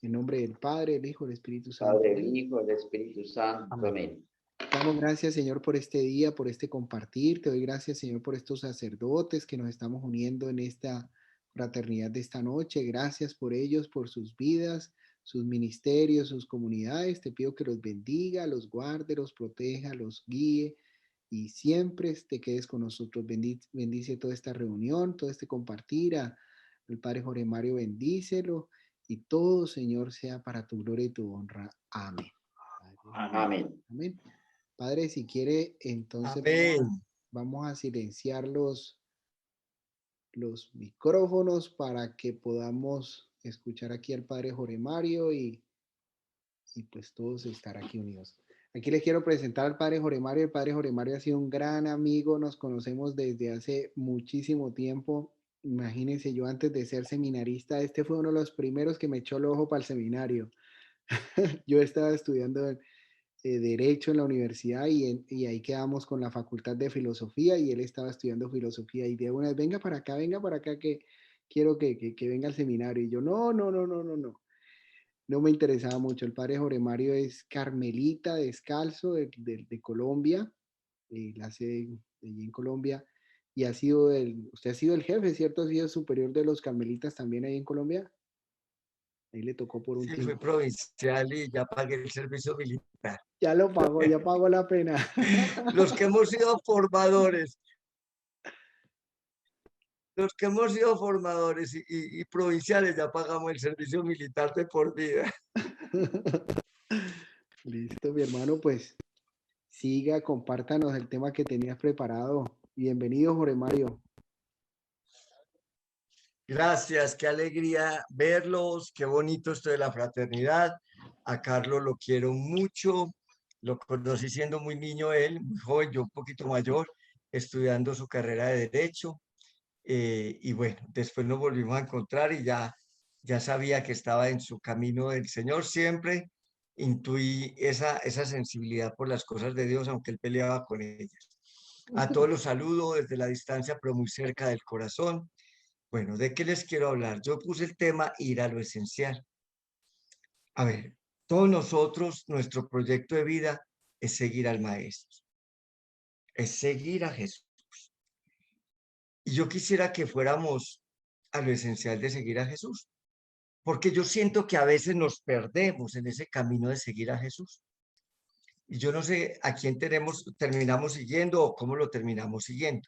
En nombre del Padre, del Hijo, del Espíritu Santo. Padre, Amén. del Hijo, del Espíritu Santo. Amén. Amén. Damos gracias, Señor, por este día, por este compartir. Te doy gracias, Señor, por estos sacerdotes que nos estamos uniendo en esta fraternidad de esta noche. Gracias por ellos, por sus vidas, sus ministerios, sus comunidades. Te pido que los bendiga, los guarde, los proteja, los guíe y siempre te quedes con nosotros. Bendice toda esta reunión, todo este compartir. El Padre Jorge Mario, bendícelo y todo, Señor, sea para tu gloria y tu honra. Amén. Amén. Amén. Padre, si quiere, entonces Amén. vamos a silenciar los micrófonos para que podamos escuchar aquí al Padre Jorge Mario y pues todos estar aquí unidos. Aquí les quiero presentar al Padre Jorge Mario. El Padre Jorge Mario ha sido un gran amigo, nos conocemos desde hace muchísimo tiempo. Imagínense, yo antes de ser seminarista, este fue uno de los primeros que me echó el ojo para el seminario. Yo estaba estudiando Derecho en la universidad y ahí quedamos con la Facultad de Filosofía y él estaba estudiando filosofía y de una vez, venga para acá que quiero que venga al seminario. Y yo, no me interesaba mucho. El padre Jorge Mario es carmelita descalzo de Colombia, la sede de allí en Colombia, y usted ha sido el jefe, ¿cierto? Ha sido superior de los carmelitas también ahí en Colombia. Ahí le tocó por un Sí, fui tiempo. provincial y ya pagué el servicio militar. Ya lo pagó, ya pagó la pena. Los que hemos sido formadores, y provinciales ya pagamos el servicio militar de por vida. Listo, mi hermano, pues siga, compártanos el tema que tenías preparado. Bienvenido, Jorge Mario. Gracias, qué alegría verlos, qué bonito esto de la fraternidad. A Carlos lo quiero mucho, lo conocí siendo muy niño él, muy joven, yo un poquito mayor, estudiando su carrera de Derecho. Y bueno, después nos volvimos a encontrar y ya sabía que estaba en su camino del Señor. Siempre intuí esa sensibilidad por las cosas de Dios, aunque él peleaba con ellas. A todos los saludo desde la distancia, pero muy cerca del corazón. Bueno, ¿de qué les quiero hablar? Yo puse el tema ir a lo esencial. A ver, todos nosotros, nuestro proyecto de vida es seguir al Maestro, es seguir a Jesús. Y yo quisiera que fuéramos a lo esencial de seguir a Jesús, porque yo siento que a veces nos perdemos en ese camino de seguir a Jesús. Y yo no sé a quién terminamos siguiendo o cómo lo terminamos siguiendo.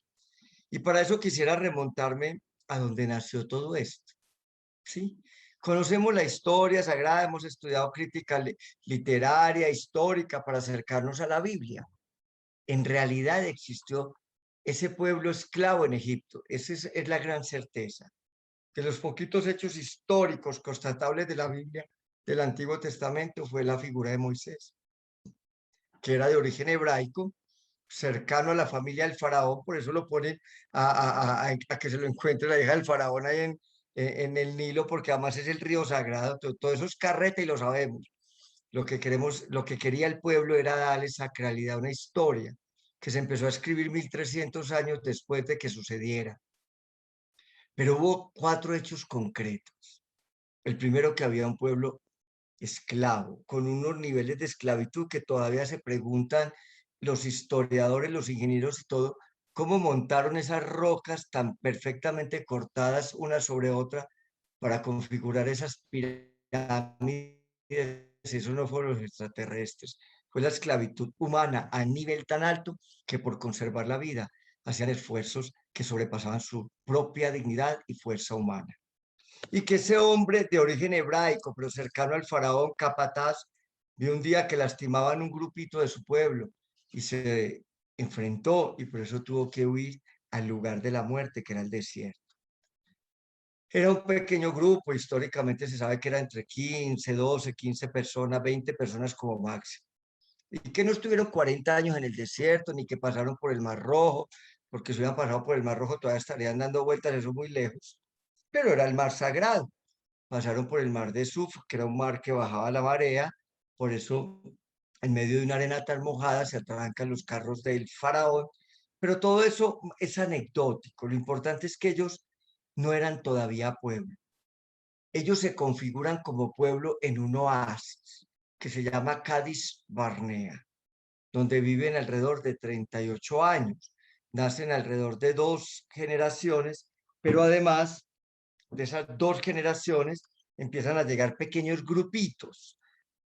Y para eso quisiera remontarme a donde nació todo esto. ¿Sí? Conocemos la historia sagrada, hemos estudiado crítica literaria, histórica para acercarnos a la Biblia. En realidad existió ese pueblo esclavo en Egipto. Esa es la gran certeza. De los poquitos hechos históricos constatables de la Biblia del Antiguo Testamento fue la figura de Moisés, que era de origen hebraico, cercano a la familia del faraón, por eso lo ponen a que se lo encuentre la hija del faraón ahí en el Nilo, porque además es el río sagrado, todo eso es carreta y lo sabemos. Lo que quería el pueblo era darle sacralidad a una historia que se empezó a escribir 1300 años después de que sucediera. Pero hubo 4 hechos concretos. El primero, que había un pueblo esclavo, con unos niveles de esclavitud que todavía se preguntan los historiadores, los ingenieros y todo, cómo montaron esas rocas tan perfectamente cortadas una sobre otra para configurar esas pirámides. Eso no fueron los extraterrestres, fue la esclavitud humana a nivel tan alto que por conservar la vida hacían esfuerzos que sobrepasaban su propia dignidad y fuerza humana. Y que ese hombre de origen hebraico, pero cercano al faraón capataz, vio un día que lastimaban un grupito de su pueblo y se enfrentó y por eso tuvo que huir al lugar de la muerte, que era el desierto. Era un pequeño grupo, históricamente se sabe que era entre 15, 12, 15 personas, 20 personas como máximo. Y que no estuvieron 40 años en el desierto, ni que pasaron por el Mar Rojo, porque si hubieran pasado por el Mar Rojo todavía estarían dando vueltas, eso muy lejos. Pero era el mar sagrado. Pasaron por el mar de Suf, que era un mar que bajaba la marea, por eso en medio de una arena tan mojada se atrancan los carros del faraón, pero todo eso es anecdótico, lo importante es que ellos no eran todavía pueblo, ellos se configuran como pueblo en un oasis que se llama Cádiz Barnea, donde viven alrededor de 38 años. Nacen alrededor de 2 generaciones, pero además de esas 2 generaciones empiezan a llegar pequeños grupitos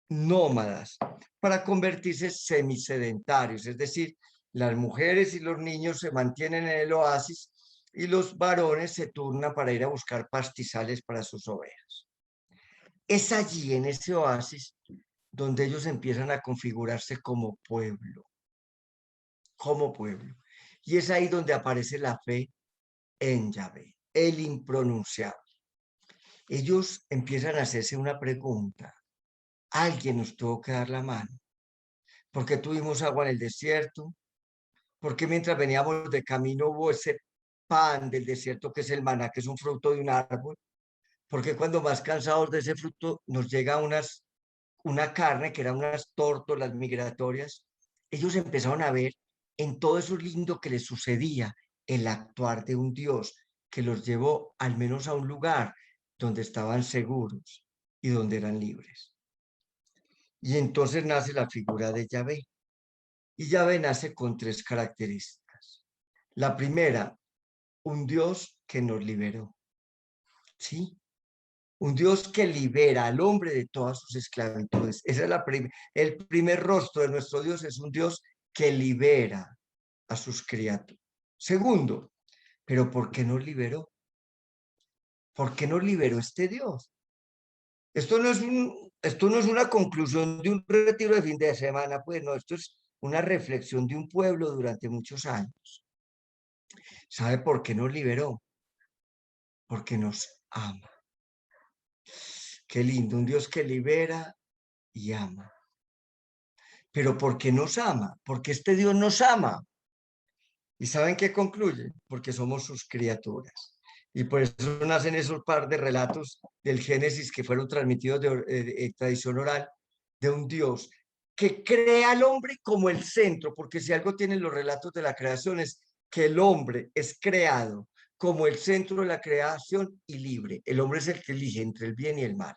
nómadas para convertirse semisedentarios, es decir, las mujeres y los niños se mantienen en el oasis y los varones se turnan para ir a buscar pastizales para sus ovejas. Es allí, en ese oasis, donde ellos empiezan a configurarse como pueblo, como pueblo. Y es ahí donde aparece la fe en Yahvé, el impronunciable. Ellos empiezan a hacerse una pregunta. Alguien nos tuvo que dar la mano. ¿Por qué tuvimos agua en el desierto? ¿Por qué mientras veníamos de camino hubo ese pan del desierto que es el maná, que es un fruto de un árbol? ¿Por qué cuando más cansados de ese fruto nos llega una carne que eran unas tórtolas migratorias? Ellos empezaron a ver en todo eso lindo que les sucedía el actuar de un Dios que los llevó al menos a un lugar donde estaban seguros y donde eran libres. Y entonces nace la figura de Yahvé. Y Yahvé nace con 3 características. La primera, un Dios que nos liberó. ¿Sí? Un Dios que libera al hombre de todas sus esclavitudes. Esa es el primer rostro de nuestro Dios, es un Dios que libera a sus criaturas. Segundo, ¿pero por qué nos liberó? ¿Por qué nos liberó este Dios? Esto no es una conclusión de un retiro de fin de semana, pues no, esto es una reflexión de un pueblo durante muchos años. ¿Sabe por qué nos liberó? Porque nos ama. Qué lindo, un Dios que libera y ama. Pero ¿por qué nos ama? Porque este Dios nos ama. ¿Y saben qué concluye? Porque somos sus criaturas. Y por eso nacen esos par de relatos del Génesis que fueron transmitidos de tradición oral de un Dios que crea al hombre como el centro, porque si algo tienen los relatos de la creación es que el hombre es creado como el centro de la creación y libre. El hombre es el que elige entre el bien y el mal.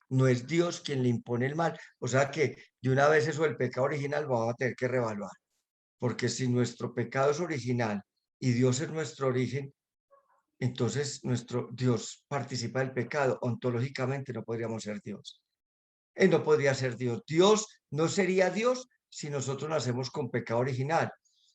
No es Dios quien le impone el mal. O sea que de una vez eso del pecado original vamos a tener que reevaluar. Porque si nuestro pecado es original y Dios es nuestro origen, entonces nuestro Dios participa del pecado. Ontológicamente no podríamos ser Dios. Él no podría ser Dios. Dios no sería Dios si nosotros nacemos con pecado original.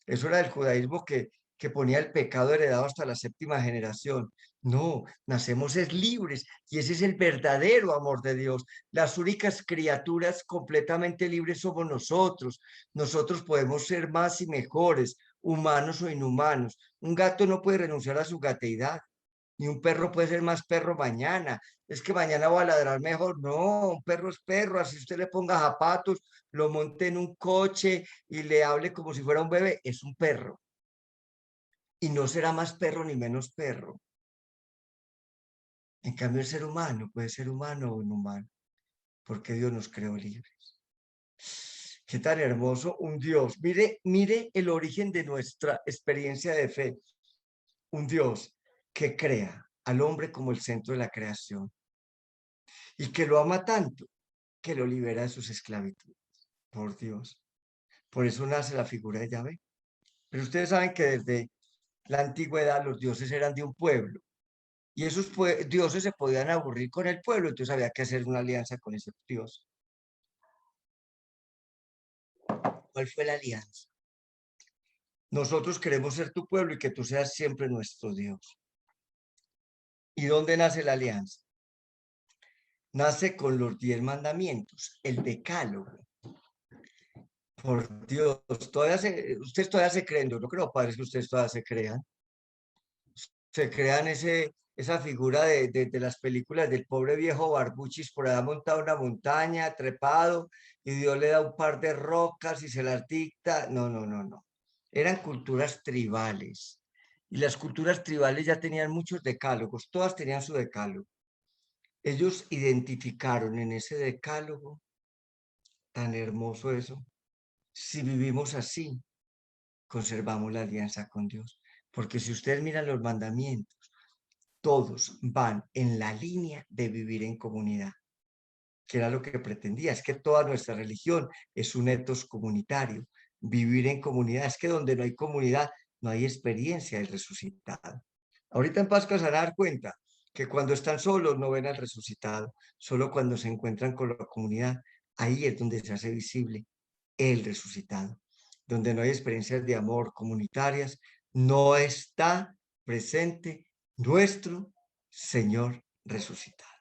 Eso era el judaísmo que ponía el pecado heredado hasta la 7ª generación. No, nacemos es libres y ese es el verdadero amor de Dios. Las únicas criaturas completamente libres somos nosotros. Nosotros podemos ser más y mejores, humanos o inhumanos. Un gato no puede renunciar a su gateidad. Ni un perro puede ser más perro mañana. Es que mañana va a ladrar mejor. No, un perro es perro. Así usted le ponga zapatos, lo monte en un coche y le hable como si fuera un bebé, es un perro. Y no será más perro ni menos perro. En cambio, el ser humano puede ser humano o inhumano, porque Dios nos creó libres. Qué tan hermoso un Dios. Mire el origen de nuestra experiencia de fe. Un Dios que crea al hombre como el centro de la creación y que lo ama tanto que lo libera de sus esclavitudes. Por Dios. Por eso nace la figura de Yahvé. Pero ustedes saben que desde la antigüedad los dioses eran de un pueblo y esos dioses se podían aburrir con el pueblo, entonces había que hacer una alianza con ese dios. ¿Cuál fue la alianza? Nosotros queremos ser tu pueblo y que tú seas siempre nuestro Dios. ¿Y dónde nace la alianza? Nace con los 10 mandamientos, el decálogo. Por Dios, ustedes todavía se creen, yo no creo, padres, que ustedes todavía se crean. Se crean esa figura de las películas del pobre viejo Barbuchis por allá montado en una montaña, trepado, y Dios le da un par de rocas y se las dicta. No, no, no, no. Eran culturas tribales. Y las culturas tribales ya tenían muchos decálogos, todas tenían su decálogo. Ellos identificaron en ese decálogo, tan hermoso eso, si vivimos así, conservamos la alianza con Dios. Porque si ustedes miran los mandamientos, todos van en la línea de vivir en comunidad, que era lo que pretendía. Es que toda nuestra religión es un etos comunitario, vivir en comunidad. Es que donde no hay comunidad, no hay experiencia del resucitado. Ahorita en Pascua se van a dar cuenta que cuando están solos no ven al resucitado, solo cuando se encuentran con la comunidad, ahí es donde se hace visible el resucitado. Donde no hay experiencias de amor comunitarias, no está presente nuestro Señor resucitado.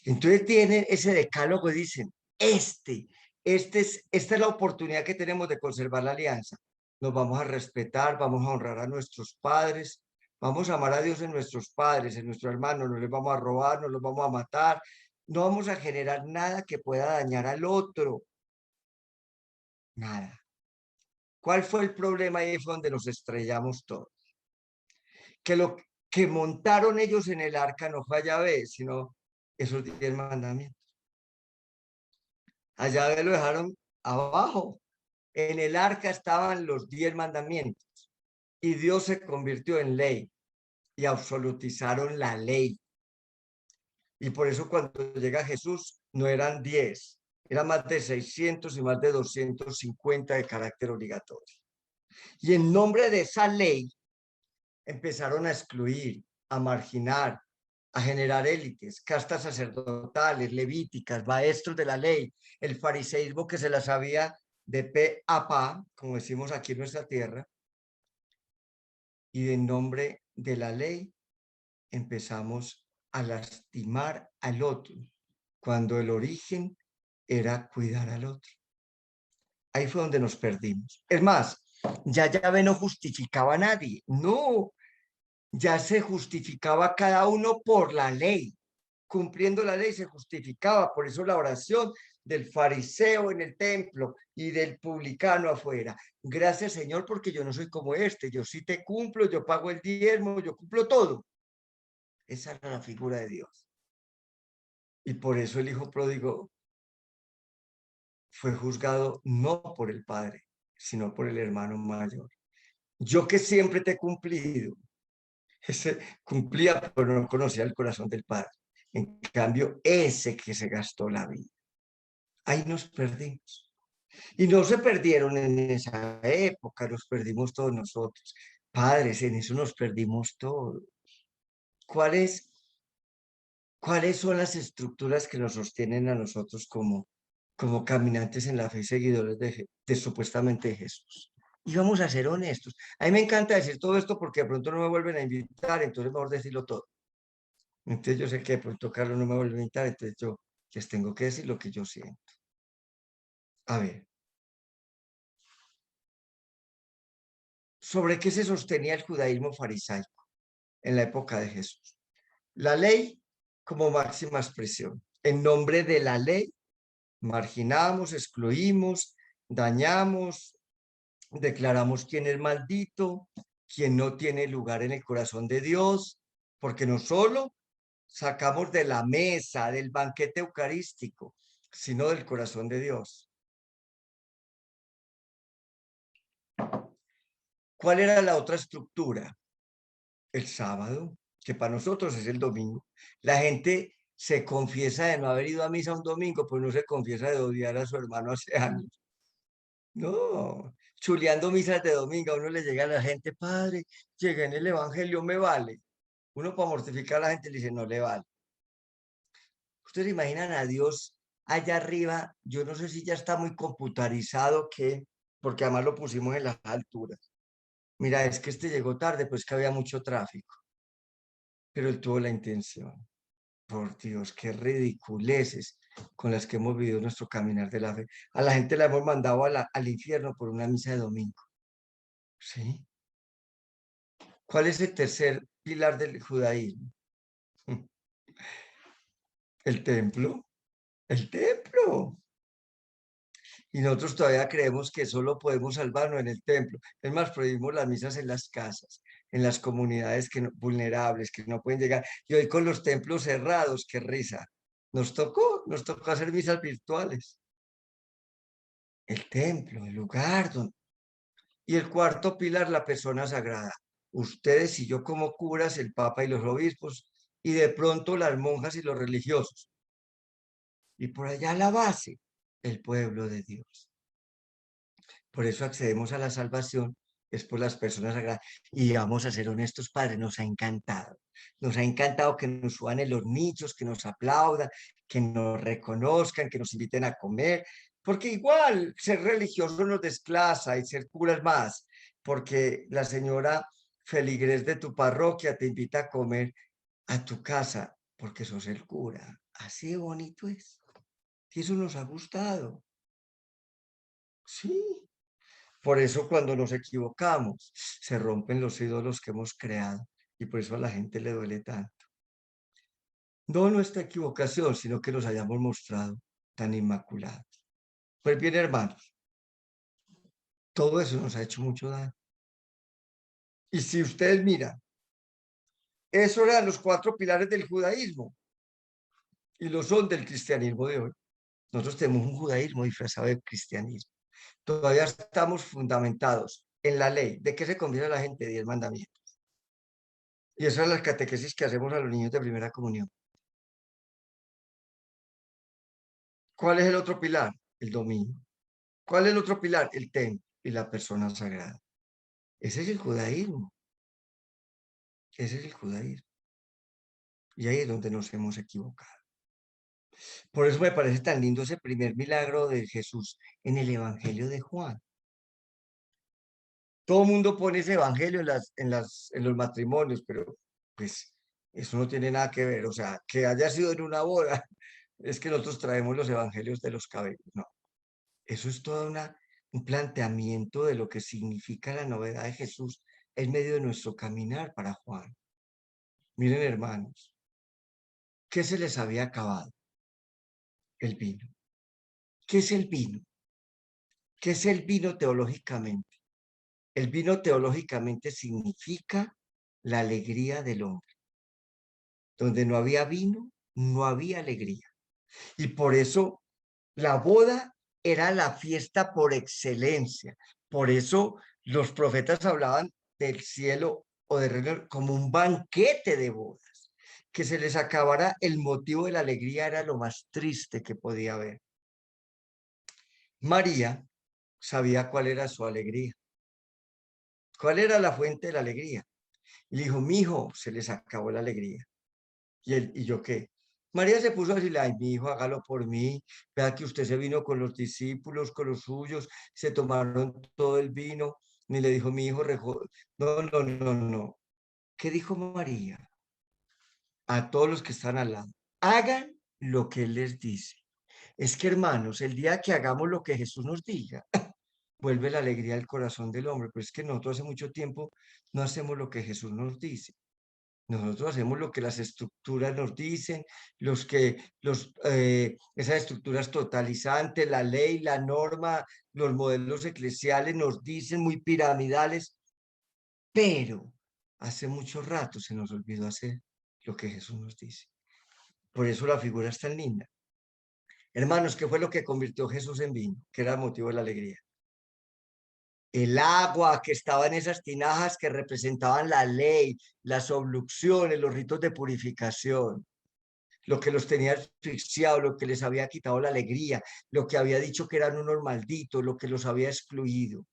Entonces tienen ese decálogo y dicen, esta es la oportunidad que tenemos de conservar la alianza. Nos vamos a respetar, vamos a honrar a nuestros padres, vamos a amar a Dios en nuestros padres, en nuestros hermanos, no les vamos a robar, no los vamos a matar, no vamos a generar nada que pueda dañar al otro. Nada. ¿Cuál fue el problema? Ahí fue donde nos estrellamos todos. Que lo que montaron ellos en el arca no fue a Yahvé, sino esos 10 mandamientos. A Yahvé lo dejaron abajo. En el arca estaban los 10 mandamientos. Y Dios se convirtió en ley. Y absolutizaron la ley. Y por eso cuando llega Jesús, no eran 10. Eran más de 600 y más de 250 de carácter obligatorio. Y en nombre de esa ley, empezaron a excluir, a marginar, a generar élites, castas sacerdotales, levíticas, maestros de la ley, el fariseísmo que se las sabía de pe a pa, como decimos aquí en nuestra tierra, y en nombre de la ley empezamos a lastimar al otro, cuando el origen era cuidar al otro. Ahí fue donde nos perdimos. Es más, ya Yahvé no justificaba a nadie, no, ya se justificaba cada uno por la ley. Cumpliendo la ley se justificaba. Por eso la oración del fariseo en el templo y del publicano afuera. Gracias, Señor, porque yo no soy como este. Yo sí te cumplo, yo pago el diezmo, yo cumplo todo. Esa era la figura de Dios. Y por eso el hijo pródigo fue juzgado no por el padre, sino por el hermano mayor. Yo que siempre te he cumplido. Ese cumplía, pero no conocía el corazón del padre. En cambio, ese que se gastó la vida. Ahí nos perdimos. Y no se perdieron en esa época, nos perdimos todos nosotros. Padres, en eso nos perdimos todos. ¿Cuáles son las estructuras que nos sostienen a nosotros como caminantes en la fe, seguidores de supuestamente de Jesús? Y vamos a ser honestos. A mí me encanta decir todo esto porque de pronto no me vuelven a invitar, entonces mejor decirlo todo. Entonces yo sé que de pronto Carlos no me vuelve a invitar, entonces yo les tengo que decir lo que yo siento. A ver. ¿Sobre qué se sostenía el judaísmo farisaico en la época de Jesús? La ley como máxima expresión. En nombre de la ley, marginamos, excluimos, dañamos, declaramos quién es maldito, quién no tiene lugar en el corazón de Dios, porque no solo sacamos de la mesa, del banquete eucarístico, sino del corazón de Dios. ¿Cuál era la otra estructura? El sábado, que para nosotros es el domingo. La gente se confiesa de no haber ido a misa un domingo, pues no se confiesa de odiar a su hermano hace años. No, chuleando misas de domingo, a uno le llega a la gente, padre, llega en el evangelio, me vale. Uno para mortificar a la gente le dice, no le vale. Ustedes imaginan a Dios allá arriba, yo no sé si ya está muy computarizado, porque además lo pusimos en las alturas. Mira, es que este llegó tarde, pues que había mucho tráfico. Pero él tuvo la intención. Por Dios, qué ridiculeces con las que hemos vivido nuestro caminar de la fe. A la gente la hemos mandado al infierno por una misa de domingo. ¿Sí? ¿Cuál es el tercer pilar del judaísmo? El templo. El templo. Y nosotros todavía creemos que solo podemos salvarnos en el templo. Es más, prohibimos las misas en las casas, en las comunidades vulnerables, que no pueden llegar. Y hoy con los templos cerrados, qué risa. Nos tocó hacer misas virtuales. El templo, el lugar donde... Y el cuarto pilar, la persona sagrada. ustedes y yo como curas, el Papa y los obispos, y de pronto las monjas y los religiosos. Y por allá a la base, el pueblo de Dios. Por eso accedemos a la salvación, es por las personas sagradas. Y vamos a ser honestos, Padre, nos ha encantado. Nos ha encantado que nos suban en los nichos, que nos aplaudan, que nos reconozcan, que nos inviten a comer, porque igual ser religioso nos desclasa y ser curas más, porque la señora feligres de tu parroquia te invita a comer a tu casa, porque sos el cura. Así de bonito es. Y eso nos ha gustado. Sí. Por eso cuando nos equivocamos, se rompen los ídolos que hemos creado y por eso a la gente le duele tanto. No nuestra equivocación, sino que nos hayamos mostrado tan inmaculados. Pues bien, hermanos, todo eso nos ha hecho mucho daño. Y si ustedes miran, eso eran los 4 pilares del judaísmo y lo son del cristianismo de hoy. Nosotros tenemos un judaísmo disfrazado de cristianismo. Todavía estamos fundamentados en la ley. ¿De qué se conviene la gente? 10 mandamientos. Y esas son las catequesis que hacemos a los niños de primera comunión. ¿Cuál es el otro pilar? El dominio. ¿Cuál es el otro pilar? El templo y la persona sagrada. Ese es el judaísmo. Ese es el judaísmo. Y ahí es donde nos hemos equivocado. Por eso me parece tan lindo ese primer milagro de Jesús en el Evangelio de Juan. Todo el mundo pone ese evangelio en los matrimonios, pero pues eso no tiene nada que ver. O sea, que haya sido en una boda, es que nosotros traemos los evangelios de los cabellos. No, eso es todo un planteamiento de lo que significa la novedad de Jesús en medio de nuestro caminar para Juan. Miren, hermanos, ¿qué se les había acabado? El vino. ¿Qué es el vino? ¿Qué es el vino teológicamente? El vino teológicamente significa la alegría del hombre. Donde no había vino, no había alegría. Y por eso la boda era la fiesta por excelencia. Por eso los profetas hablaban del cielo o del reino como un banquete de bodas. Que se les acabara el motivo de la alegría era lo más triste que podía haber. María sabía cuál era su alegría. ¿Cuál era la fuente de la alegría? Y le dijo, mi hijo, se les acabó la alegría. ¿Y yo qué? María se puso a decirle, ay, mi hijo, hágalo por mí. Vea que usted se vino con los discípulos, con los suyos, se tomaron todo el vino. Ni le dijo, mi hijo, no, no, no, no. ¿Qué dijo María? A todos los que están al lado, hagan lo que Él les dice. Es que, hermanos, el día que hagamos lo que Jesús nos diga, vuelve la alegría al corazón del hombre. Pero es que nosotros hace mucho tiempo no hacemos lo que Jesús nos dice. Nosotros hacemos lo que las estructuras nos dicen, esas estructuras totalizantes, la ley, la norma, los modelos eclesiales nos dicen muy piramidales, pero hace mucho rato se nos olvidó hacer lo que Jesús nos dice. Por eso la figura es tan linda. Hermanos, ¿qué fue lo que convirtió Jesús en vino? Que era el motivo de la alegría. El agua que estaba en esas tinajas que representaban la ley, las obluciones, los ritos de purificación, lo que los tenía asfixiados, lo que les había quitado la alegría, lo que había dicho que eran unos malditos, lo que los había excluido.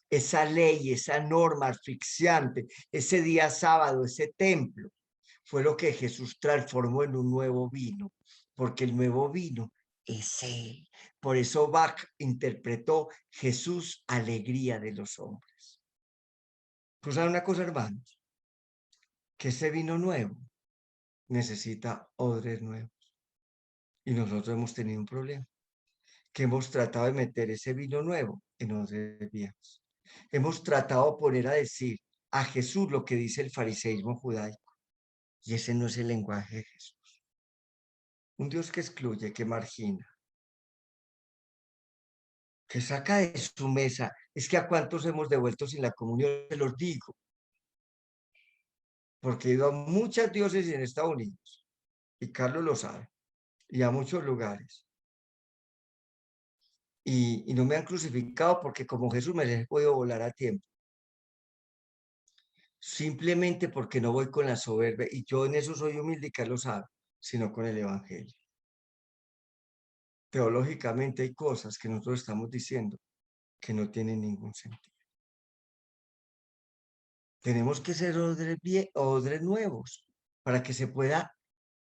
Esa ley, esa norma asfixiante, ese día sábado, ese templo, fue lo que Jesús transformó en un nuevo vino, porque el nuevo vino es Él. Por eso Bach interpretó Jesús, alegría de los hombres. Pues saben una cosa, hermanos, que ese vino nuevo necesita odres nuevos. Y nosotros hemos tenido un problema, que hemos tratado de meter ese vino nuevo en odres viejos. Hemos tratado de poner a decir a Jesús lo que dice el fariseísmo judaico. Y ese no es el lenguaje de Jesús. Un Dios que excluye, que margina, que saca de su mesa. Es que a cuántos hemos devuelto sin la comunión, se los digo. Porque he ido a muchas diócesis en Estados Unidos, y Carlos lo sabe, y a muchos lugares. Y no me han crucificado porque como Jesús me les he podido volar a tiempo. simplemente porque no voy con la soberbia, y yo en eso soy humilde y Carlos sabe, sino con el Evangelio. Teológicamente hay cosas que nosotros estamos diciendo que no tienen ningún sentido. Tenemos que ser odres nuevos para que se pueda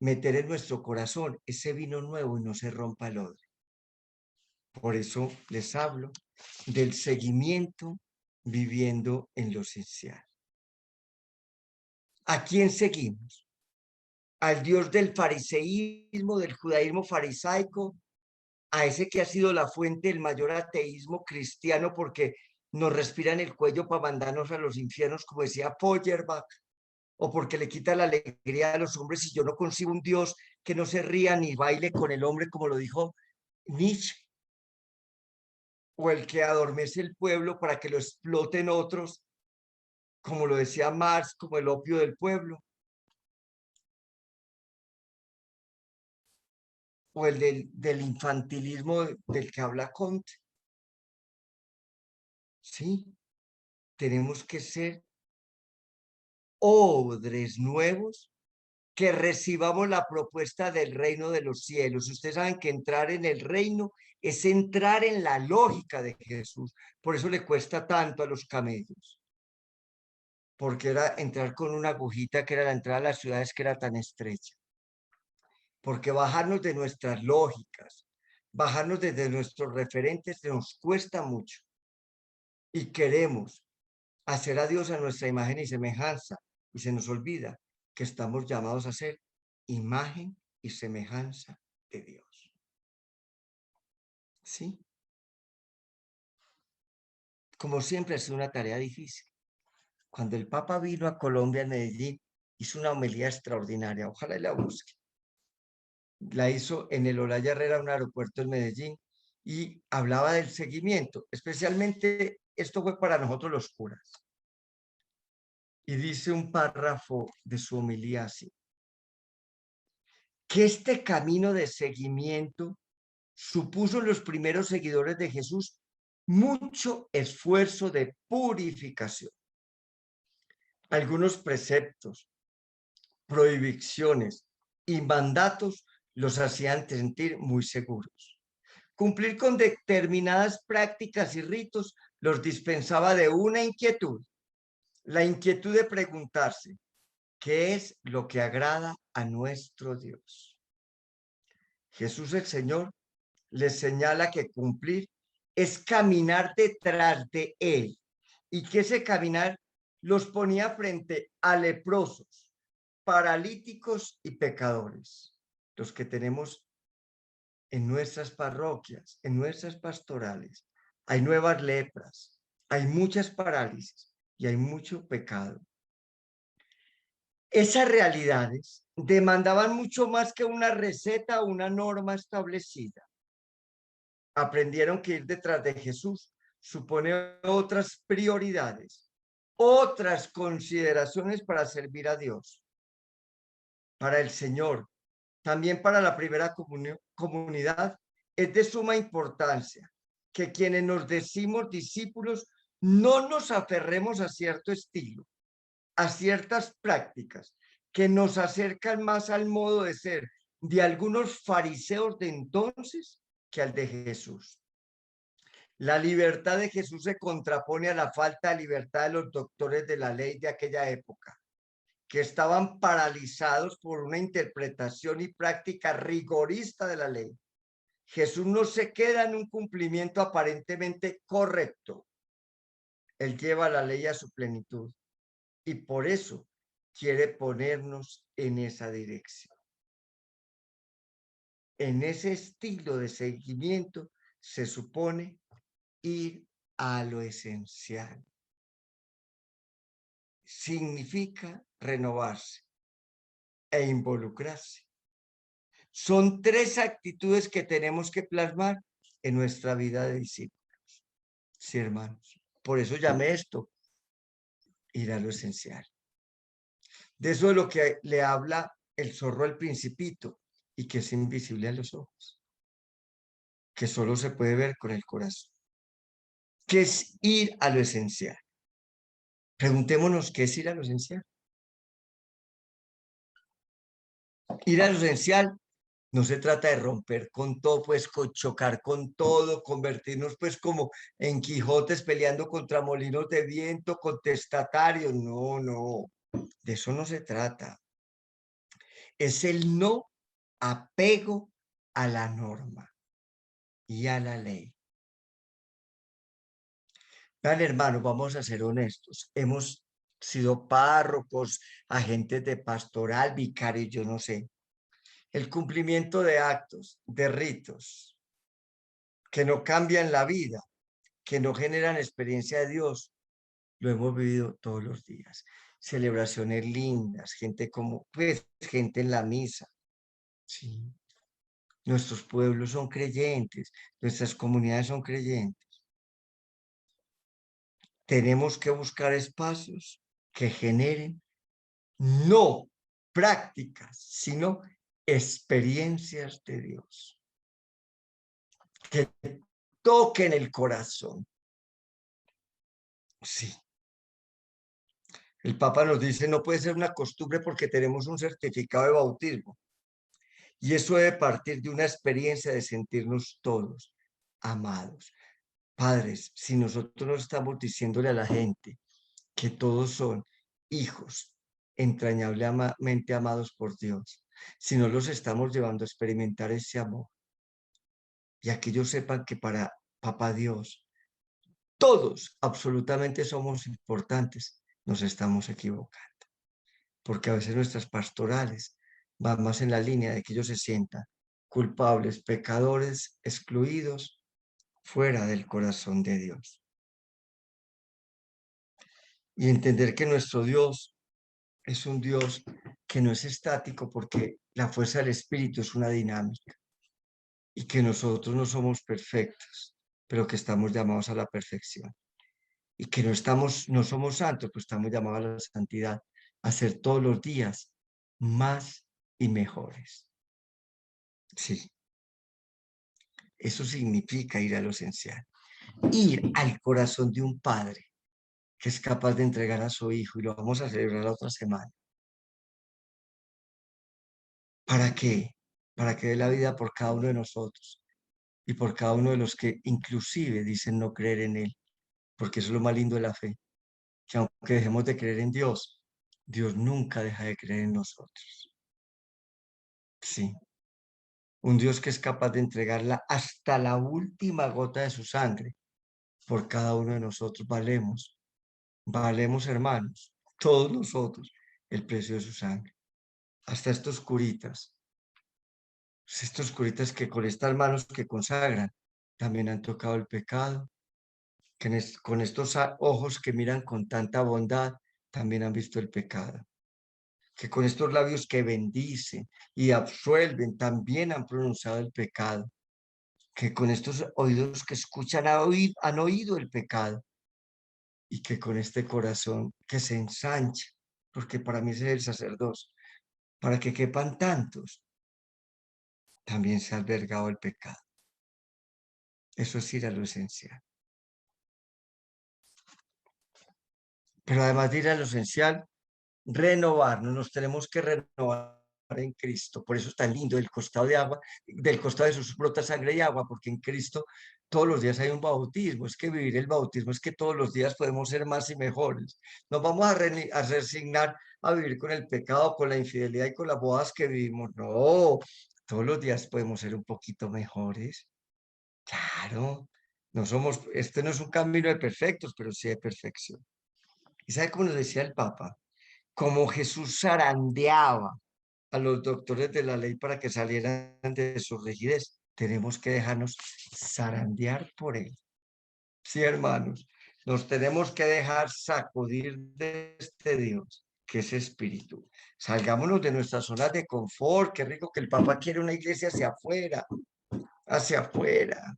meter en nuestro corazón ese vino nuevo y no se rompa el odre. Por eso les hablo del seguimiento viviendo en lo esencial. ¿A quién seguimos? ¿Al Dios del fariseísmo, del judaísmo farisaico? ¿A ese que ha sido la fuente del mayor ateísmo cristiano porque nos respira en el cuello para mandarnos a los infiernos, como decía Feuerbach? ¿O porque le quita la alegría a los hombres y yo no concibo un Dios que no se ría ni baile con el hombre, como lo dijo Nietzsche? ¿O el que adormece el pueblo para que lo exploten otros, como lo decía Marx, como el opio del pueblo? ¿O el del infantilismo del que habla Comte? Sí, tenemos que ser odres nuevos que recibamos la propuesta del reino de los cielos. Ustedes saben que entrar en el reino es entrar en la lógica de Jesús. Por eso le cuesta tanto a los camellos. Porque era entrar con una agujita que era la entrada a las ciudades que era tan estrecha. Porque bajarnos de nuestras lógicas, bajarnos desde nuestros referentes nos cuesta mucho. Y queremos hacer a Dios a nuestra imagen y semejanza. Y se nos olvida que estamos llamados a ser imagen y semejanza de Dios. ¿Sí? Como siempre, ha sido una tarea difícil. Cuando el Papa vino a Colombia, en Medellín, hizo una homilía extraordinaria. Ojalá la busque. La hizo en el Olaya Herrera, un aeropuerto en Medellín, y hablaba del seguimiento. Especialmente, esto fue para nosotros los curas. Y dice un párrafo de su homilía así: que este camino de seguimiento supuso en los primeros seguidores de Jesús mucho esfuerzo de purificación. Algunos preceptos, prohibiciones y mandatos los hacían sentir muy seguros. Cumplir con determinadas prácticas y ritos los dispensaba de una inquietud, la inquietud de preguntarse: ¿qué es lo que agrada a nuestro Dios? Jesús el Señor les señala que cumplir es caminar detrás de Él, y que ese caminar los ponía frente a leprosos, paralíticos y pecadores, los que tenemos en nuestras parroquias, en nuestras pastorales. Hay nuevas lepras, hay muchas parálisis y hay mucho pecado. Esas realidades demandaban mucho más que una receta o una norma establecida. Aprendieron que ir detrás de Jesús supone otras prioridades, otras consideraciones para servir a Dios, para el Señor. También para la primera comunidad es de suma importancia que quienes nos decimos discípulos no nos aferremos a cierto estilo, a ciertas prácticas que nos acercan más al modo de ser de algunos fariseos de entonces que al de Jesús. La libertad de Jesús se contrapone a la falta de libertad de los doctores de la ley de aquella época, que estaban paralizados por una interpretación y práctica rigorista de la ley. Jesús no se queda en un cumplimiento aparentemente correcto. Él lleva la ley a su plenitud y por eso quiere ponernos en esa dirección. En ese estilo de seguimiento se supone ir a lo esencial. Significa renovarse e involucrarse. Son tres actitudes que tenemos que plasmar en nuestra vida de discípulos. Sí, hermanos. Por eso llamé esto ir a lo esencial. De eso es lo que le habla el zorro al Principito y que es invisible a los ojos, que solo se puede ver con el corazón, que es ir a lo esencial. Preguntémonos qué es ir a lo esencial. Ir a lo esencial no se trata de romper con todo, pues chocar con todo, convertirnos pues como en Quijotes peleando contra molinos de viento, contestatarios. No, no, de eso no se trata. Es el no apego a la norma y a la ley. Vale, hermano, vamos a ser honestos. Hemos sido párrocos, agentes de pastoral, vicarios, yo no sé. El cumplimiento de actos, de ritos, que no cambian la vida, que no generan experiencia de Dios, lo hemos vivido todos los días. Celebraciones lindas, gente como, pues, gente en la misa. Sí. Nuestros pueblos son creyentes, nuestras comunidades son creyentes. Tenemos que buscar espacios que generen no prácticas, sino experiencias de Dios, que toquen el corazón. Sí. El Papa nos dice, no puede ser una costumbre porque tenemos un certificado de bautismo. Y eso debe partir de una experiencia de sentirnos todos amados. Padres, si nosotros no estamos diciéndole a la gente que todos son hijos entrañablemente amados por Dios, si no los estamos llevando a experimentar ese amor, y a que ellos sepan que para Papá Dios, todos absolutamente somos importantes, nos estamos equivocando. Porque a veces nuestras pastorales van más en la línea de que ellos se sientan culpables, pecadores, excluidos, fuera del corazón de Dios. Y entender que nuestro Dios es un Dios que no es estático porque la fuerza del Espíritu es una dinámica y que nosotros no somos perfectos, pero que estamos llamados a la perfección y que no somos santos, pues estamos llamados a la santidad, a ser todos los días más y mejores. Sí, eso significa ir a lo esencial, ir al corazón de un padre que es capaz de entregar a su hijo, y lo vamos a celebrar la otra semana. ¿Para qué? Para que dé la vida por cada uno de nosotros y por cada uno de los que inclusive dicen no creer en él, porque eso es lo más lindo de la fe, que aunque dejemos de creer en Dios, Dios nunca deja de creer en nosotros. Sí, un Dios que es capaz de entregarla hasta la última gota de su sangre por cada uno de nosotros. Valemos, hermanos, todos nosotros, el precio de su sangre. Hasta estos curitas que con estas manos que consagran, también han tocado el pecado, que con estos ojos que miran con tanta bondad, también han visto el pecado, que con estos labios que bendicen y absuelven, también han pronunciado el pecado, que con estos oídos que escuchan han oído el pecado, y que con este corazón que se ensancha, porque para mí ese es el sacerdocio, para que quepan tantos, también se ha albergado el pecado. Eso es ir a lo esencial. Pero además de ir a lo esencial, renovarnos, nos tenemos que renovar en Cristo. Por eso es tan lindo el costado de agua, del costado de Jesús brota sangre y agua, porque en Cristo todos los días hay un bautismo. Es que vivir el bautismo es que todos los días podemos ser más y mejores. Nos vamos a resignar a vivir con el pecado, con la infidelidad y con las bodas que vivimos. No, todos los días podemos ser un poquito mejores. Claro, no somos, este no es un camino de perfectos, pero sí de perfección. ¿Y sabe cómo nos decía el Papa? Como Jesús zarandeaba a los doctores de la ley para que salieran de su rigidez, tenemos que dejarnos zarandear por él. Sí, hermanos, nos tenemos que dejar sacudir de este Dios, que es espíritu. Salgámonos de nuestras zonas de confort. Qué rico que el Papa quiere una iglesia hacia afuera, hacia afuera.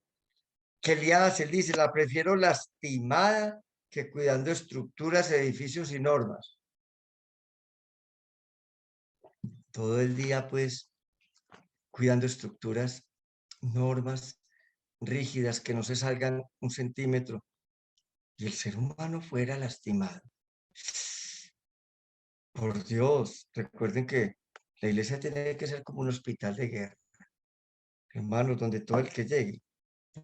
¿Qué le hace? Él dice, la prefiero lastimada que cuidando estructuras, edificios y normas. Todo el día, pues, cuidando estructuras, normas rígidas que no se salgan un centímetro y el ser humano fuera lastimado. Por Dios, recuerden que la iglesia tiene que ser como un hospital de guerra, hermanos, donde todo el que llegue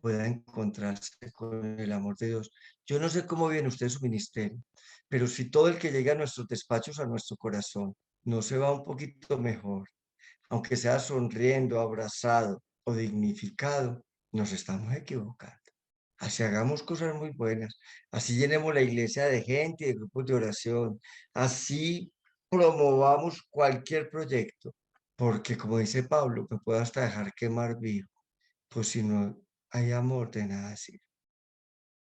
pueda encontrarse con el amor de Dios. Yo no sé cómo viene usted su ministerio, pero si todo el que llega a nuestros despachos, a nuestro corazón, no se va un poquito mejor, aunque sea sonriendo, abrazado o dignificado, nos estamos equivocando. Así hagamos cosas muy buenas, así llenemos la iglesia de gente y de grupos de oración, así promovamos cualquier proyecto, porque como dice Pablo, me puedo hasta dejar quemar vivo, pues si no hay amor de nada sirve.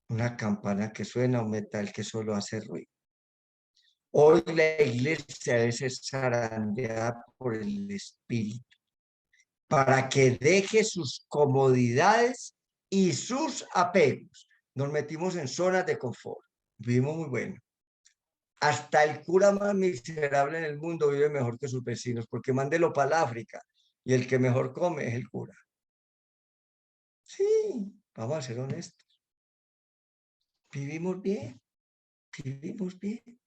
Una campana que suena, un metal que solo hace ruido. Hoy la iglesia es zarandeada por el Espíritu para que deje sus comodidades y sus apegos. Nos metimos en zonas de confort. Vivimos muy bueno. Hasta el cura más miserable en el mundo vive mejor que sus vecinos, porque mándelo para el África y el que mejor come es el cura. Sí, vamos a ser honestos. Vivimos bien, vivimos bien.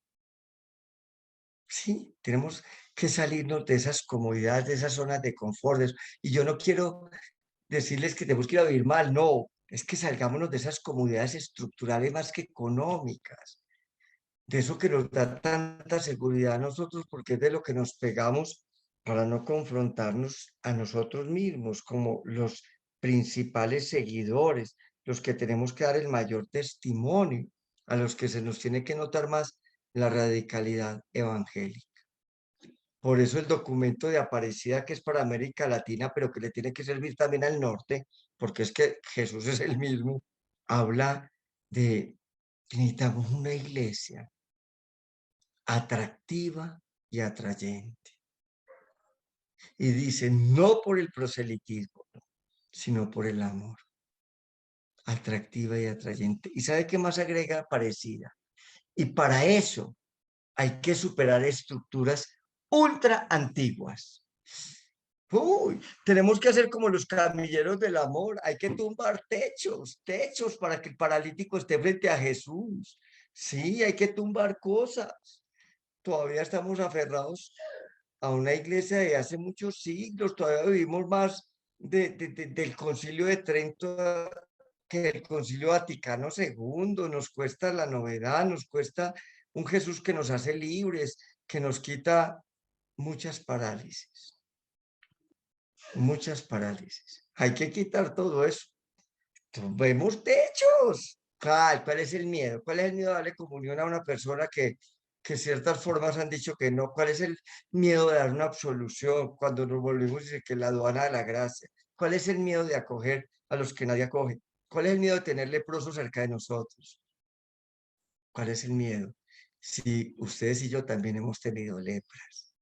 Sí, tenemos que salirnos de esas comodidades, de esas zonas de confort. Y yo no quiero decirles que tenemos que ir a vivir mal, no, es que salgámonos de esas comodidades estructurales más que económicas, de eso que nos da tanta seguridad a nosotros, porque es de lo que nos pegamos para no confrontarnos a nosotros mismos como los principales seguidores, los que tenemos que dar el mayor testimonio, a los que se nos tiene que notar más la radicalidad evangélica. Por eso el documento de Aparecida, que es para América Latina, pero que le tiene que servir también al norte, porque es que Jesús es el mismo, habla de que necesitamos una iglesia atractiva y atrayente. Y dice, no por el proselitismo, sino por el amor. Atractiva y atrayente. ¿Y sabe qué más agrega Aparecida? Y para eso hay que superar estructuras ultra antiguas. Uy, tenemos que hacer como los camilleros del amor, hay que tumbar techos, techos para que el paralítico esté frente a Jesús. Sí, hay que tumbar cosas. Todavía estamos aferrados a una iglesia de hace muchos siglos, todavía vivimos más del Concilio de Trento que el Concilio Vaticano II, nos cuesta la novedad, nos cuesta un Jesús que nos hace libres, que nos quita muchas parálisis. Muchas parálisis. Hay que quitar todo eso. Vemos techos. ¿Cuál es el miedo? ¿Cuál es el miedo de darle comunión a una persona que ciertas formas han dicho que no? ¿Cuál es el miedo de dar una absolución cuando nos volvemos y que la aduana de la gracia? ¿Cuál es el miedo de acoger a los que nadie acoge? ¿Cuál es el miedo de tener leprosos cerca de nosotros? ¿Cuál es el miedo? Si ustedes y yo también hemos tenido lepras.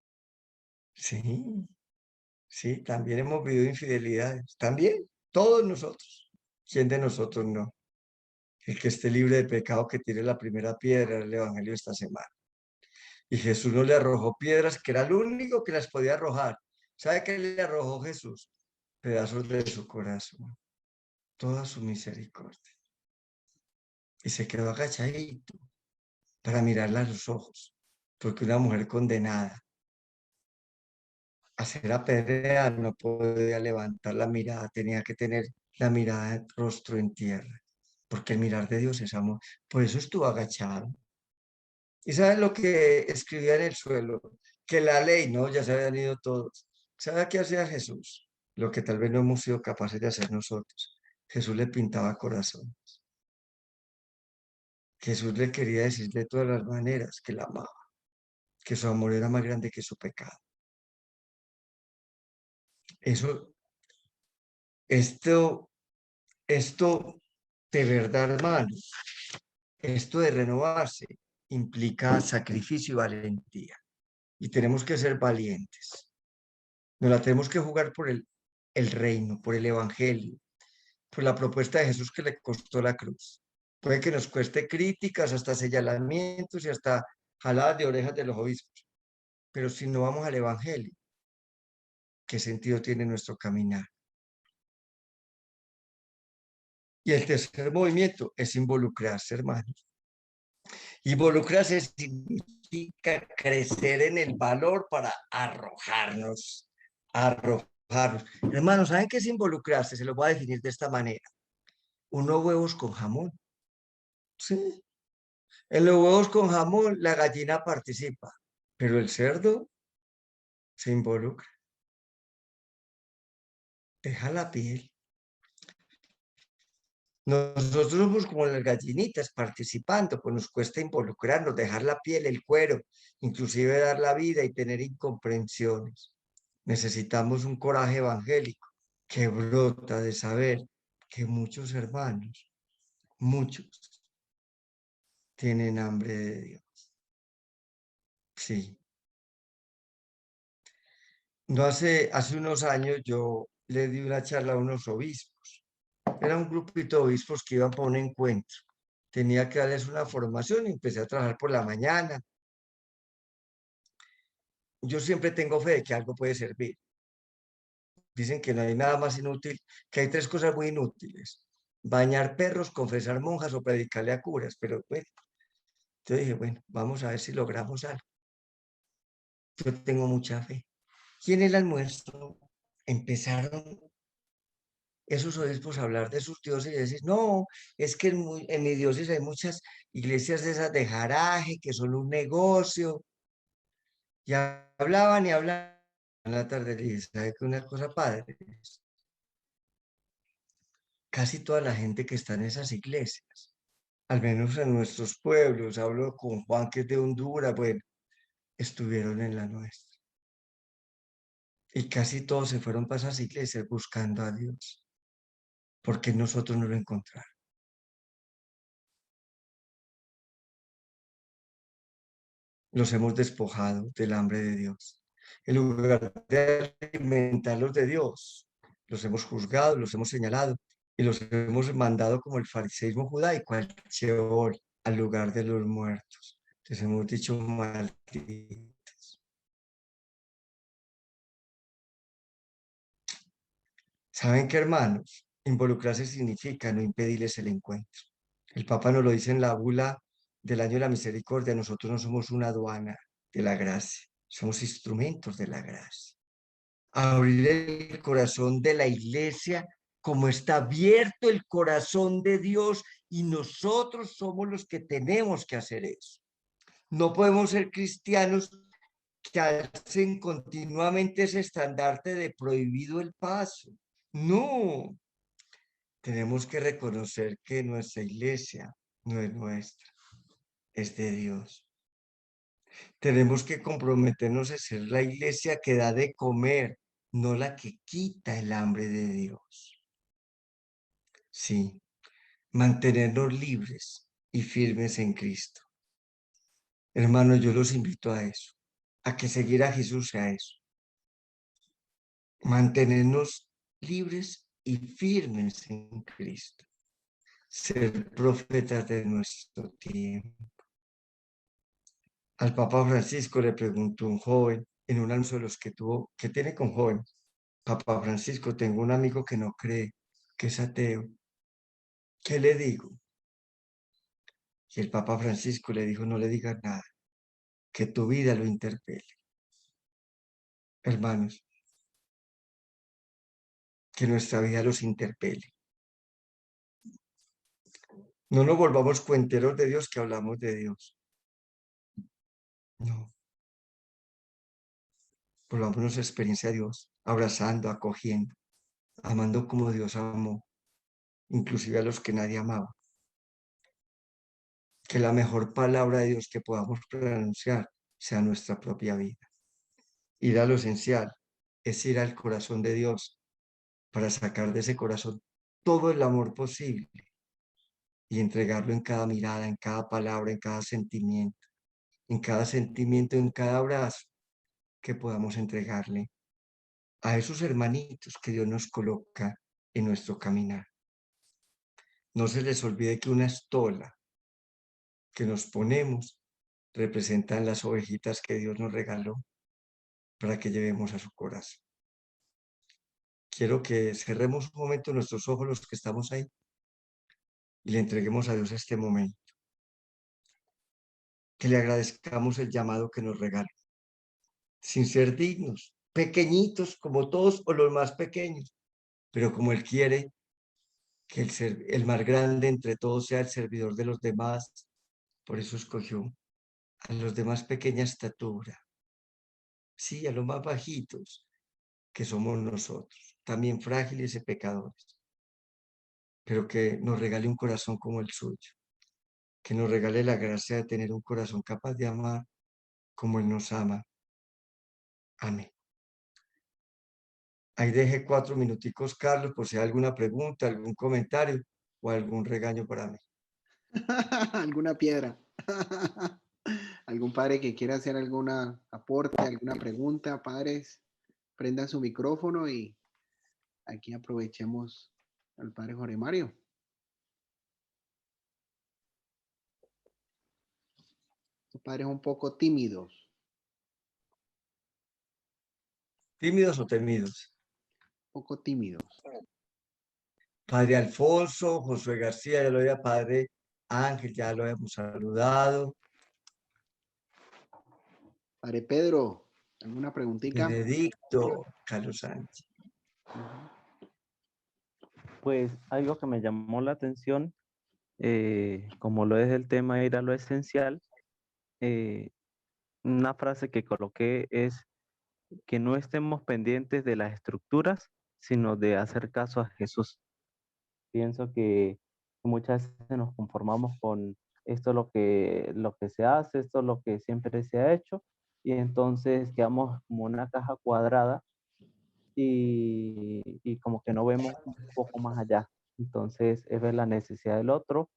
Sí. Sí, también hemos vivido infidelidades. También, todos nosotros. ¿Quién de nosotros no? El que esté libre de pecado que tire la primera piedra del Evangelio esta semana. Y Jesús no le arrojó piedras, que era el único que las podía arrojar. ¿Sabe qué le arrojó Jesús? Pedazos de su corazón, toda su misericordia. Y se quedó agachadito para mirarla a los ojos, porque una mujer condenada a ser apedreada no podía levantar la mirada, tenía que tener la mirada de rostro en tierra, porque el mirar de Dios es amor. Por eso estuvo agachado. ¿Y saben lo que escribía en el suelo? Que la ley, no, ya se habían ido todos. ¿Sabe qué hacía Jesús? Lo que tal vez no hemos sido capaces de hacer nosotros. Jesús le pintaba corazón. Jesús le quería decir de todas las maneras que la amaba, que su amor era más grande que su pecado. Eso, esto de verdad, hermano, esto de renovarse implica sacrificio y valentía. Y tenemos que ser valientes. Nos la tenemos que jugar por el reino, por el evangelio, por la propuesta de Jesús que le costó la cruz. Puede que nos cueste críticas, hasta señalamientos y hasta jaladas de orejas de los obispos. Pero si no vamos al evangelio, ¿qué sentido tiene nuestro caminar? Y el tercer movimiento es involucrarse, hermanos. Involucrarse significa crecer en el valor para arrojarnos, arrojarnos. Hermanos, ¿saben qué es involucrarse? Se lo voy a definir de esta manera. Unos huevos con jamón. Sí. En los huevos con jamón la gallina participa, pero el cerdo se involucra, deja la piel. Nosotros somos como las gallinitas participando, pues nos cuesta involucrarnos, dejar la piel, el cuero, inclusive dar la vida y tener incomprensiones. Necesitamos un coraje evangélico que brota de saber que muchos hermanos, muchos, tienen hambre de Dios. Sí. No hace unos años yo le di una charla a unos obispos. Era un grupito de obispos que iban para un encuentro. Tenía que darles una formación y empecé a trabajar por la mañana. Yo siempre tengo fe de que algo puede servir. Dicen que no hay nada más inútil, que hay tres cosas muy inútiles: bañar perros, confesar monjas o predicarle a curas. Pero bueno, yo dije, bueno, vamos a ver si logramos algo. Yo tengo mucha fe. Y en el almuerzo empezaron esos obispos a hablar de sus dioses y decir, no, es que en mi diócesis hay muchas iglesias de esas de jaraje, que son un negocio. Y hablaban y hablaban. En la tarde le dije, ¿sabe qué? Una cosa padre. Casi toda la gente que está en esas iglesias, al menos en nuestros pueblos, hablo con Juan, que es de Honduras, bueno, estuvieron en la nuestra. Y casi todos se fueron para esas iglesias buscando a Dios, porque nosotros no lo encontramos. Los hemos despojado del hambre de Dios. En lugar de alimentarlos de Dios, los hemos juzgado, los hemos señalado y los hemos mandado como el fariseísmo judaico al Sheol, al lugar de los muertos. Les hemos dicho malditos. ¿Saben qué, hermanos? Involucrarse significa no impedirles el encuentro. El Papa nos lo dice en la bula del año de la misericordia. Nosotros no somos una aduana de la gracia, somos instrumentos de la gracia. Abrir el corazón de la iglesia como está abierto el corazón de Dios, y nosotros somos los que tenemos que hacer eso. No podemos ser cristianos que hacen continuamente ese estandarte de prohibido el paso. No, tenemos que reconocer que nuestra iglesia no es nuestra, es de Dios. Tenemos que comprometernos a ser la iglesia que da de comer, no la que quita el hambre de Dios. Sí, mantenernos libres y firmes en Cristo. Hermanos, yo los invito a eso, a que seguir a Jesús sea eso. Mantenernos libres y firmes en Cristo. Ser profetas de nuestro tiempo. Al Papa Francisco le preguntó un joven en un almuerzo de los que tuvo, que tiene con joven: Papa Francisco, tengo un amigo que no cree, que es ateo. ¿Qué le digo? Y el Papa Francisco le dijo, no le digas nada, que tu vida lo interpele. Hermanos, que nuestra vida los interpele. No nos volvamos cuenteros de Dios que hablamos de Dios. No. Volvámonos a experiencia de Dios, abrazando, acogiendo, amando como Dios amó, inclusive a los que nadie amaba. Que la mejor palabra de Dios que podamos pronunciar sea nuestra propia vida. Ir a lo esencial es ir al corazón de Dios para sacar de ese corazón todo el amor posible y entregarlo en cada mirada, en cada palabra, en cada sentimiento, en cada abrazo que podamos entregarle a esos hermanitos que Dios nos coloca en nuestro caminar. No se les olvide que una estola que nos ponemos representan las ovejitas que Dios nos regaló para que llevemos a su corazón. Quiero que cerremos un momento nuestros ojos, los que estamos ahí, y le entreguemos a Dios este momento. que le agradezcamos el llamado que nos regala, sin ser dignos, pequeñitos como todos o los más pequeños, pero como Él quiere que el más grande entre todos sea el servidor de los demás, por eso escogió a los de más pequeña estatura, sí, a los más bajitos, que somos nosotros, también frágiles y pecadores, pero que nos regale un corazón como el suyo, que nos regale la gracia de tener un corazón capaz de amar como Él nos ama. Amén. Ahí dejé 4 minuticos, Carlos, por si hay alguna pregunta, algún comentario o algún regaño para mí. Alguna piedra. Algún padre que quiera hacer alguna aporte, alguna pregunta, padres, prendan su micrófono y aquí aprovechemos al padre Jorge Mario. Los padres un poco tímidos. ¿Tímidos o temidos? Un poco tímidos. Padre Alfonso, Josué García, ya lo había, Padre Ángel, ya lo habíamos saludado. Padre Pedro, ¿alguna preguntita? Benedicto, Carlos Sánchez. Pues algo que me llamó la atención, como lo es el tema ir a lo esencial, una frase que coloqué es que no estemos pendientes de las estructuras, sino de hacer caso a Jesús. Pienso que muchas veces nos conformamos con esto lo que se hace, esto es lo que siempre se ha hecho, y entonces quedamos como una caja cuadrada y como que no vemos un poco más allá. Entonces es ver la necesidad del otro,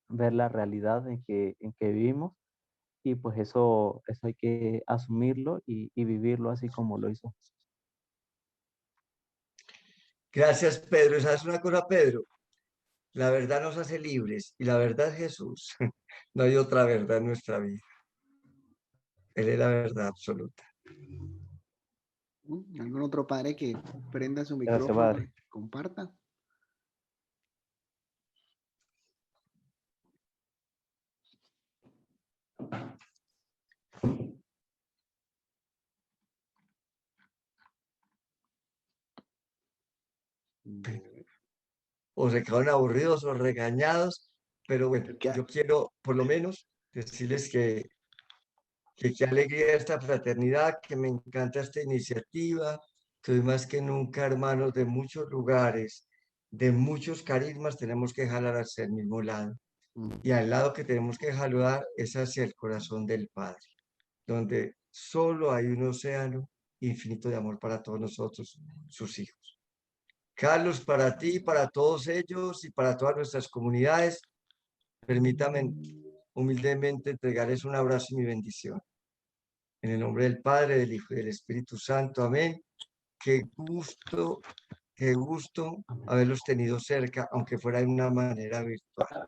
ver la realidad en que vivimos, y pues eso hay que asumirlo y vivirlo así como lo hizo. Gracias, Pedro. ¿Sabes una cosa, Pedro? La verdad nos hace libres y la verdad es Jesús. No hay otra verdad en nuestra vida. Él es la verdad absoluta. ¿Algún otro padre que prenda su Gracias, micrófono padre. y comparta? O se quedaron aburridos o regañados, pero bueno, ¿Qué? yo quiero por lo menos decirles que qué alegría esta fraternidad, que me encanta esta iniciativa, que hoy más que nunca, hermanos, de muchos lugares, de muchos carismas, tenemos que jalar hacia el mismo lado. Y al lado que tenemos que jalar es hacia el corazón del Padre, donde solo hay un océano infinito de amor para todos nosotros, sus hijos. Carlos, para ti, para todos ellos y para todas nuestras comunidades, permítame humildemente entregarles un abrazo y mi bendición. En el nombre del Padre, del Hijo y del Espíritu Santo. Amén. Qué gusto haberlos tenido cerca, aunque fuera de una manera virtual.